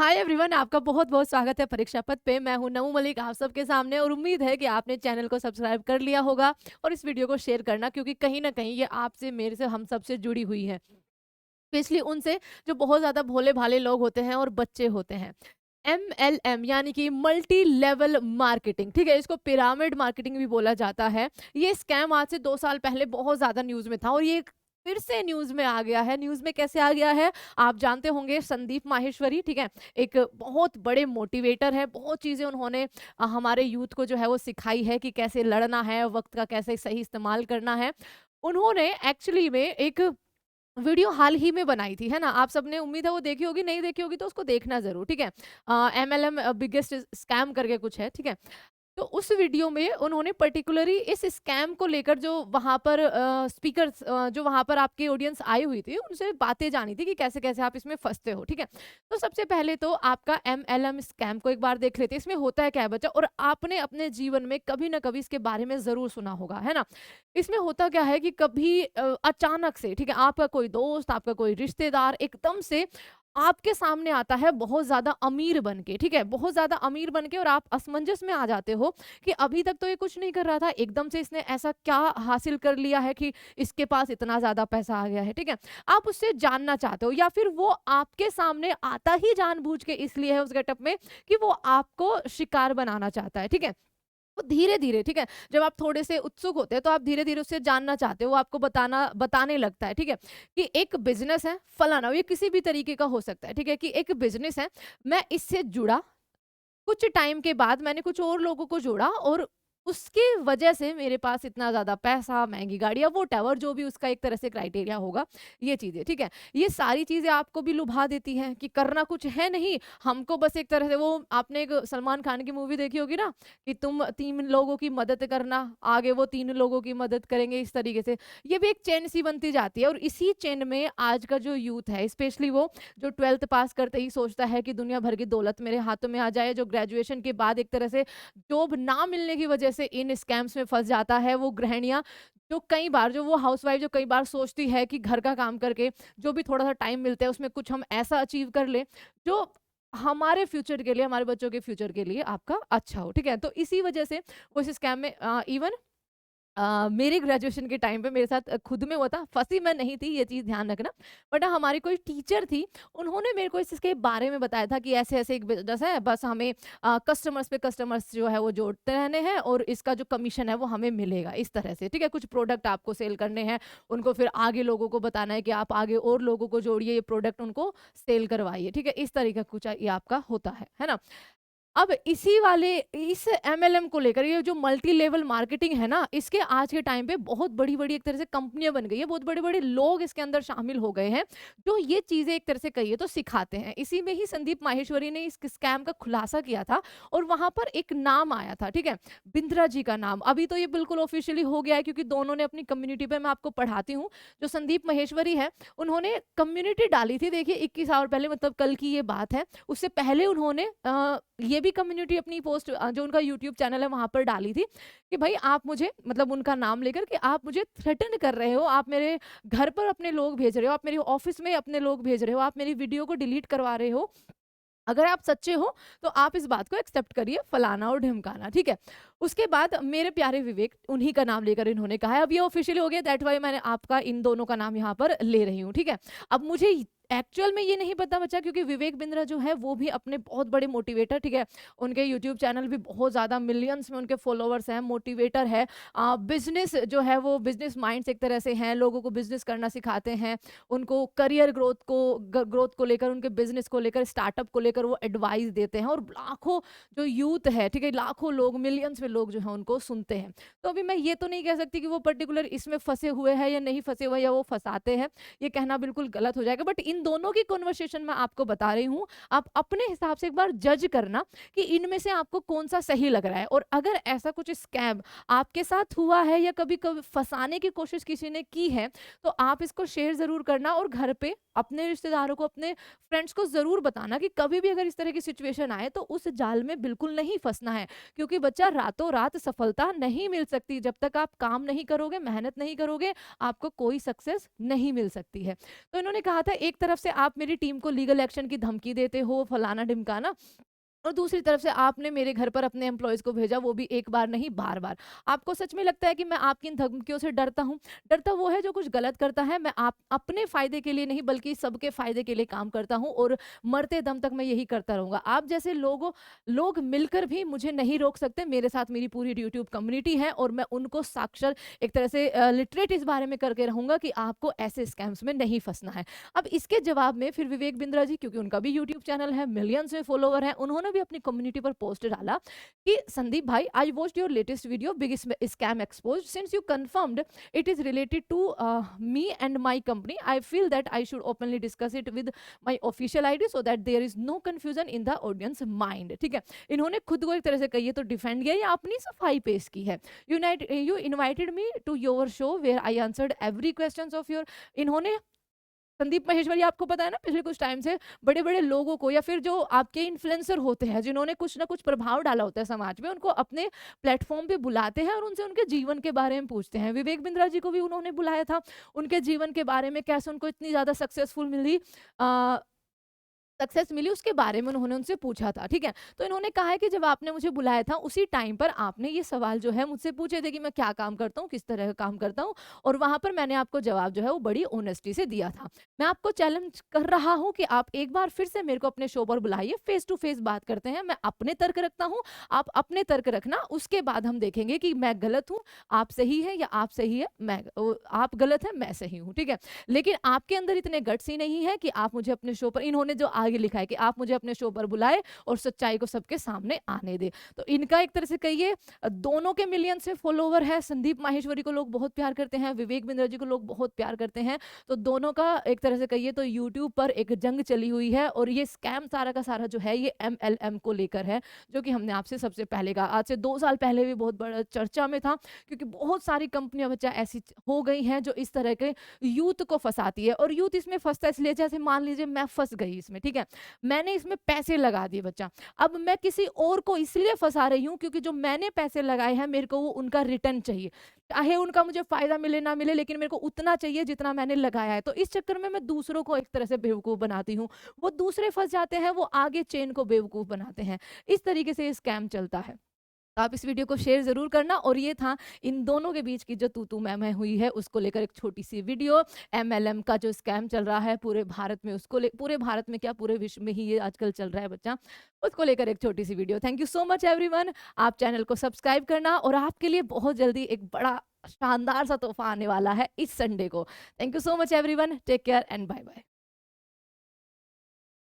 Hi everyone, आपका बहुत-बहुत स्वागत है परीक्षा पथ पे। मैं हूँ नमू मलिक आप सबके सामने और उम्मीद है कि आपने चैनल को सब्सक्राइब कर लिया होगा और इस वीडियो को शेयर करना क्योंकि कहीं न कहीं ये आपसे, मेरे से, हम सबसे जुड़ी हुई है। स्पेशली उनसे जो बहुत ज़्यादा भोले-भाले लोग होते हैं और बच्चे होते हैं। एमएलएम यानी कि मल्टी लेवल मार्केटिंग, ठीक है? इसको पिरामिड मार्केटिंग भी बोला जाता है। ये स्कैम आज से 2 साल पहले बहुत ज़्यादा न्यूज़ में था और ये फिर से न्यूज़ में आ गया है। न्यूज़ में कैसे आ गया है? आप जानते होंगे संदीप माहेश्वरी, ठीक है? एक बहुत बड़े मोटिवेटर हैं, बहुत चीज़ें उन्होंने हमारे यूथ को जो है वो सिखाई है कि कैसे लड़ना है, वक़्त का कैसे सही इस्तेमाल करना है। उन्होंने एक्चुअली में एक वीडियो हाल ही में बनाई थी, है ना? आप सबने उम्मीद है वो देखी होगी, नहीं देखी होगी तो उसको देखना ज़रूर, ठीक है? एमएलएम बिगेस्ट स्कैम करके कुछ है, ठीक है? तो उस वीडियो में उन्होंने पर्टिकुलरली इस स्कैम को लेकर जो वहाँ पर स्पीकर्स जो वहाँ पर आपकी ऑडियंस आई हुई थी, उनसे बातें जानी थी कि कैसे-कैसे आप इसमें फँसते हो, ठीक है? तो सबसे पहले तो आपका एमएलएम स्कैम को एक बार देख लेते हैं। इसमें होता है क्या है बच्चा और आपने अपने जीवन में कभी न कभी इसके बारे में ज़रूर सुना होगा, है ना? इसमें होता क्या है कि कभी अचानक से, ठीक है, आपका कोई दोस्त, आपका कोई रिश्तेदार एकदम से आपके सामने आता है बहुत ज़्यादा अमीर बन के, ठीक है? बहुत ज़्यादा अमीर बन के और आप असमंजस में आ जाते हो कि अभी तक तो ये कुछ नहीं कर रहा था, एकदम से इसने ऐसा क्या हासिल कर लिया है कि इसके पास इतना ज़्यादा पैसा आ गया है, ठीक है? आप उससे जानना चाहते हो या फिर वो आपके सामने आता ही जानबूझ के इसलिए है उस गेटअप में कि वो आपको शिकार बनाना चाहता है, ठीक है? तो धीरे-धीरे, ठीक है? जब आप थोड़े से उत्सुक होते हैं तो आप धीरे-धीरे उससे जानना चाहते हो, वो आपको बताने लगता है, ठीक है? कि एक बिज़नेस है फलाना, ये किसी भी तरीके का हो सकता है, ठीक है? कि एक बिज़नेस है, मैं इससे जुड़ा, कुछ टाइम के बाद मैंने कुछ और लोगों को जोड़ा और उसकी वजह से मेरे पास इतना ज़्यादा पैसा, महँगी गाड़ियाँ, व्हाटएवर जो भी उसका एक तरह से क्राइटेरिया होगा, ये चीज़ें, ठीक है? ये सारी चीज़ें आपको भी लुभा देती हैं कि करना कुछ है नहीं, हमको बस एक तरह से वो आपने एक सलमान खान की मूवी देखी होगी ना कि तुम 3 लोगों की मदद करना, आगे वो 3 लोगों की मदद करेंगे, इस तरीके से। ये भी एक चेन सी बनती जाती है और इसी चेन में आज का जो यूथ है, स्पेशली वो जो 12th पास करते ही सोचता है कि दुनिया भर की दौलत मेरे हाथों में आ जाए, जो ग्रेजुएशन के बाद एक तरह से जॉब ना मिलने की वजह से इन स्कैम्स में फँस जाता है, वो गृहिणियाँ जो कई बार जो वो हाउसवाइफ जो कई बार सोचती है कि घर का काम करके जो भी थोड़ा-सा टाइम मिलता है उसमें कुछ हम ऐसा अचीव कर लें, जो हमारे फ्यूचर के लिए, हमारे बच्चों के फ्यूचर के लिए आपका अच्छा हो, ठीक है? तो इसी वजह से वो इस स्कैम में इवन मेरे ग्रेजुएशन के टाइम पे मेरे साथ खुद में हुआ था, फँसी मैं नहीं थी, ये चीज़ ध्यान रखना। बट हमारी कोई टीचर थी, उन्होंने मेरे को इसके बारे में बताया था कि ऐसे-ऐसे एक बिज़नेस है, बस हमें कस्टमर्स पे कस्टमर्स जो है वो जोड़ते रहने हैं और इसका जो कमीशन है वो हमें मिलेगा, इस तरह से, ठीक है? कुछ प्रोडक्ट आपको सेल करने हैं, उनको फिर आगे लोगों को बताना है कि आप आगे और लोगों को जोड़िए, ये प्रोडक्ट उनको सेल करवाइए, ठीक है? इस तरीके का कुछ ये आपका होता है ना? अब इसी वाले इस एमएलएम को लेकर ये जो मल्टी लेवल मार्केटिंग है ना, इसके आज के टाइम पे बहुत बड़ी-बड़ी एक तरह से कंपनियाँ बन गई हैं, बहुत बड़े-बड़े लोग इसके अंदर शामिल हो गए हैं, जो ये चीज़ें एक तरह से कहिए तो सिखाते हैं। इसी में ही संदीप माहेश्वरी ने इस स्कैम का खुलासा किया था और वहाँ पर एक नाम आया था, ठीक है? बिंद्रा जी का नाम। अभी तो ये बिल्कुल ऑफ़िशियली हो गया है क्योंकि दोनों ने अपनी कम्युनिटी पे मैं आपको पढ़ाती हूँ, जो संदीप माहेश्वरी है, उन्होंने कम्युनिटी डाली थी देखिए 21 आवर पहले मतलब कल की ये बात है। उससे पहले उन्होंने ये भी कम्युनिटी अपनी पोस्ट जो उनका यूट्यूब चैनल है वहाँ पर डाली थी कि भाई आप मुझे मतलब उनका नाम लेकर कि आप मुझे थ्रेटन कर रहे हो, आप मेरे घर पर अपने लोग भेज रहे हो, आप मेरे ऑफिस में अपने लोग भेज रहे हो, आप मेरी वीडियो को डिलीट करवा रहे हो। अगर आप सच्चे हो तो आप इस बात को एक्सेप्ट करिए फलाना और ढिमकाना, ठीक है? उसके बाद मेरे प्यारे विवेक उन्हीं का नाम लेकर इन्होंने कहा है, अब ये ऑफिशियल हो गया दैट व्हाई मैंने आपका इन दोनों का नाम यहाँ पर ले रही हूँ, ठीक है? अब मुझे एक्चुअल में ये नहीं पता बचा क्योंकि विवेक बिंद्रा जो है वो भी अपने बहुत बड़े मोटिवेटर, ठीक है? उनके यूट्यूब चैनल भी बहुत ज़्यादा मिलियंस में उनके फॉलोवर्स हैं, मोटिवेटर है। बिज़नेस जो है वो बिज़नेस माइंड्स एक तरह से हैं, लोगों को बिज़नेस करना सिखाते हैं, उनको करियर ग्रोथ को लेकर, उनके बिज़नेस को लेकर, स्टार्टअप को लेकर वो एडवाइस देते हैं और लाखों जो यूथ है, ठीक है? लाखों लोग, मिलियंस में लोग जो हैं उनको सुनते हैं। तो अभी मैं ये तो नहीं कह सकती कि वो पर्टिकुलर इसमें फँसे हुए हैं या नहीं फँसे हुए या वो फँसाते हैं, ये कहना बिल्कुल गलत हो जाएगा। बट इन दोनों की कन्वर्सेशन मैं आपको बता रही हूँ, आप अपने हिसाब से एक बार जज करना कि इनमें से आपको कौन-सा सही लग रहा है और अगर ऐसा कुछ स्कैम आपके साथ हुआ है या कभी-कभी फँसाने की कोशिश किसी ने की है, तो आप इसको शेयर ज़रूर करना और घर पे अपने रिश्तेदारों को, अपने फ्रेंड्स को ज़रूर बताना कि कभी भी अगर इस तरह की सिचुएशन आए तो उस जाल में बिल्कुल नहीं फँसना है। क्योंकि बच्चा रातों-रात सफलता नहीं मिल सकती, जब तक आप काम नहीं करोगे, मेहनत नहीं करोगे, आपको कोई सक्सेस नहीं मिल सकती है। तो इन्होंने कहा था एक तरह तरफ से आप मेरी टीम को लीगल एक्शन की धमकी देते हो, फलाना ढिमकाना, और दूसरी तरफ से आपने मेरे घर पर अपने एम्प्लॉयज़ को भेजा, वो भी एक बार नहीं बार-बार। आपको सच में लगता है कि मैं आपकी इन धमकियों से डरता हूँ? डरता वो है जो कुछ गलत करता है, मैं आप अपने फ़ायदे के लिए नहीं बल्कि सबके फ़ायदे के लिए काम करता हूँ और मरते दम तक मैं यही करता रहूँगा। आप जैसे लोग मिलकर भी मुझे नहीं रोक सकते, मेरे साथ मेरी पूरी यूट्यूब कम्युनिटी है और मैं उनको साक्षर एक तरह से लिटरेट इस बारे में करके रहूँगा कि आपको ऐसे स्कैम्स में नहीं फँसना है। अब इसके जवाब में फिर विवेक बिंद्रा जी, क्योंकि उनका भी यूट्यूब चैनल है, मिलियंस में फॉलोवर हैं, उन्होंने भी अपनी कम्युनिटी पर पोस्ट डाला कि संदीप भाई, I watched your latest video big scam exposed, since you confirmed it is related to me and my company, I feel that I should openly discuss it with my official ID so that there is no confusion in the audience mind. ठीक है, इन्होंने खुद को एक तरह से कहिए तो डिफेंड किया या अपनी सफाई पेश की है। You invited me to your show where I answered every question of your. इन्होंने, संदीप माहेश्वरी, आपको पता है ना पिछले कुछ टाइम से बड़े-बड़े लोगों को या फिर जो आपके इन्फ्लुएंसर होते हैं जिन्होंने कुछ ना कुछ प्रभाव डाला होता है समाज में, उनको अपने प्लेटफॉर्म पे बुलाते हैं और उनसे उनके जीवन के बारे में पूछते हैं। विवेक बिंद्रा जी को भी उन्होंने बुलाया था, उनके जीवन के बारे में, कैसे उनको इतनी ज़्यादा सक्सेस मिली उसके बारे में उन्होंने उनसे पूछा था। ठीक है, तो इन्होंने कहा है कि जब आपने मुझे बुलाया था उसी टाइम पर आपने ये सवाल जो है मुझसे पूछे थे कि मैं क्या काम करता हूँ, किस तरह का काम करता हूँ, और वहां पर मैंने आपको जवाब जो है वो बड़ी ऑनेस्टी से दिया था। मैं आपको चैलेंज कर रहा हूँ कि आप एक बार फिर से मेरे को अपने शो पर बुलाइए, फेस टू फेस बात करते हैं। मैं अपने तर्क रखता हूँ, आप अपने तर्क रखना, उसके बाद हम देखेंगे कि मैं गलत हूँ, आप सही है, या आप सही है, आप गलत है, मैं सही हूँ। ठीक है, लेकिन आपके अंदर इतने गट्स ही नहीं है कि आप मुझे अपने शो पर, इन्होंने जो आगे लिखा है कि आप मुझे अपने शो पर बुलाए और सच्चाई को सबके सामने आने दे। तो इनका एक तरह से कहिए दोनों के मिलियन से फॉलोवर है। संदीप माहेश्वरी को लोग बहुत प्यार करते हैं, विवेक बिंद्रा जी को लोग बहुत प्यार करते हैं। तो दोनों का एक तरह से कहिए तो यूट्यूब पर एक जंग चली हुई है और ये स्कैम सारा का सारा जो है ये एमएलएम को लेकर है, जो कि हमने आपसे सबसे पहले कहा। आज से 2 साल पहले भी बहुत बड़ा चर्चा में था, क्योंकि बहुत सारी कंपनियां बच्चा ऐसी हो गई हैं जो इस तरह के यूथ को फंसाती है, और यूथ इसमें फंसता है इसलिए, जैसे मान लीजिए मैं फंस गई इसमें। ठीक है, मैंने इसमें पैसे लगा दिए बच्चा, अब मैं किसी और को इसलिए फंसा रही हूँ क्योंकि जो मैंने पैसे लगाए हैं मेरे को वो उनका रिटर्न चाहिए, चाहे उनका मुझे फायदा मिले ना मिले, लेकिन मेरे को उतना चाहिए जितना मैंने लगाया है। तो इस चक्कर में मैं दूसरों को एक तरह से बेवकूफ बनाती हूँ, वो दूसरे फंस जाते हैं, वो आगे चेन को बेवकूफ बनाते हैं। इस तरीके से ये स्कैम चलता है। तो आप इस वीडियो को शेयर ज़रूर करना। और ये था इन दोनों के बीच की जो तू-तू मैं हुई है उसको लेकर एक छोटी-सी वीडियो। एमएलएम का जो स्कैम चल रहा है पूरे भारत में, उसको ले पूरे भारत में क्या पूरे विश्व में ही ये आजकल चल रहा है बच्चा, उसको लेकर एक छोटी-सी video. Thank you so much everyone. आप चैनल को सब्सक्राइब करना, और आपके लिए बहुत जल्दी एक बड़ा शानदार सा तोहफ़ा आने वाला है इस संडे को। Thank you so much everyone. Take care and bye-bye.